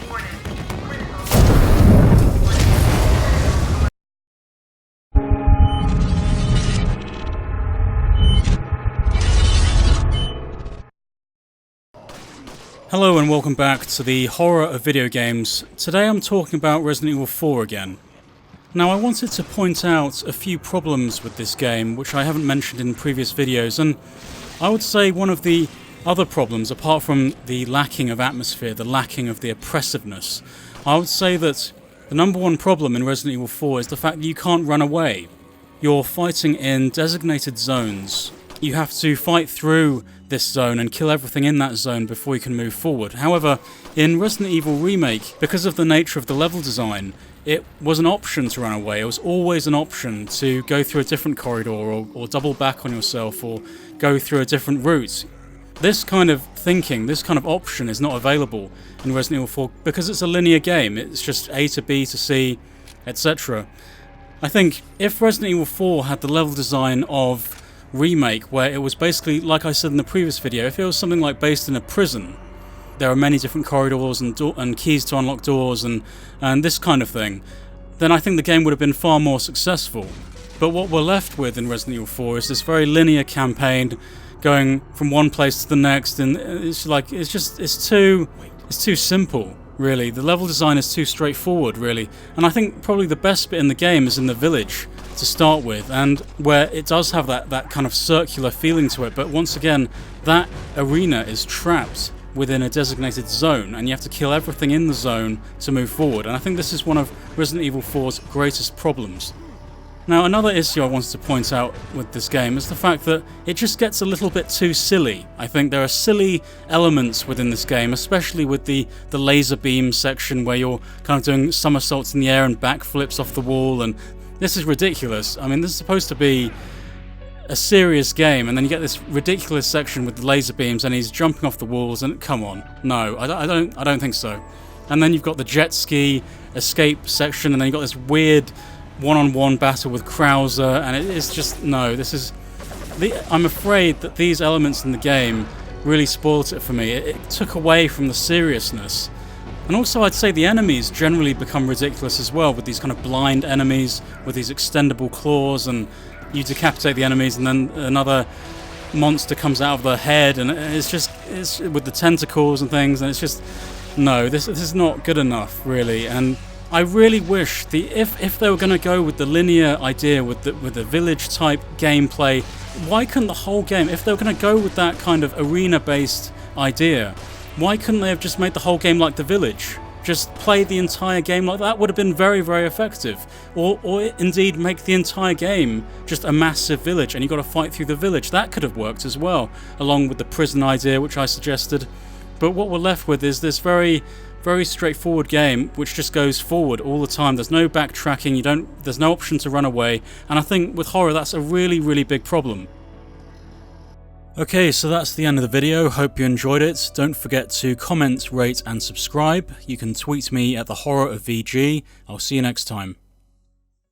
Hello and welcome back to the horror of video games. Today I'm talking about Resident Evil 4 again. Now I wanted to point out a few problems with this game which I haven't mentioned in previous videos, and I would say one of the other problems, apart from the lacking of atmosphere, the lacking of the oppressiveness, I would say that the number one problem in Resident Evil 4 is the fact that you can't run away. You're fighting in designated zones. You have to fight through this zone and kill everything in that zone before you can move forward. However, in Resident Evil Remake, because of the nature of the level design, it was an option to run away. It was always an option to go through a different corridor or double back on yourself or go through a different route. This kind of thinking, this kind of option is not available in Resident Evil 4 because it's a linear game. It's just A to B to C, etc. I think if Resident Evil 4 had the level design of Remake, where it was basically, like I said in the previous video, if it was something like based in a prison, there are many different corridors and keys to unlock doors and this kind of thing, then I think the game would have been far more successful. But what we're left with in Resident Evil 4 is this very linear campaign going from one place to the next, and it's too simple, really. The level design is too straightforward, really. And I think probably the best bit in the game is in the village to start with, and where it does have that kind of circular feeling to it, but once again, that arena is trapped within a designated zone, and you have to kill everything in the zone to move forward, and I think this is one of Resident Evil 4's greatest problems. Now, another issue I wanted to point out with this game is the fact that it just gets a little bit too silly. I think there are silly elements within this game, especially with the laser beam section where you're kind of doing somersaults in the air and backflips off the wall, and this is ridiculous. I mean, this is supposed to be a serious game, and then you get this ridiculous section with the laser beams and he's jumping off the walls, and come on. No, I don't think so. And then you've got the jet ski escape section, and then you've got this weird one-on-one battle with Krauser, and it's just, no, I'm afraid that these elements in the game really spoilt it for me. It took away from the seriousness. And also I'd say the enemies generally become ridiculous as well, with these kind of blind enemies with these extendable claws, and you decapitate the enemies and then another monster comes out of their head, and it's with the tentacles and things, and it's just, no, this is not good enough, really. And I really wish if they were going to go with the linear idea with the village type gameplay, why couldn't the whole game, if they were going to go with that kind of arena based idea, why couldn't they have just made the whole game like the village? Just play the entire game like that would have been very, very effective. Or indeed make the entire game just a massive village and you've got to fight through the village. That could have worked as well, along with the prison idea which I suggested. But what we're left with is this very, very straightforward game which just goes forward all the time. There's no backtracking, there's no option to run away, and I think with horror that's a really, really big problem. Okay, so that's the end of the video. Hope you enjoyed it. Don't forget to comment, rate and subscribe. You can tweet me at the Horror of VG. I'll see you next time.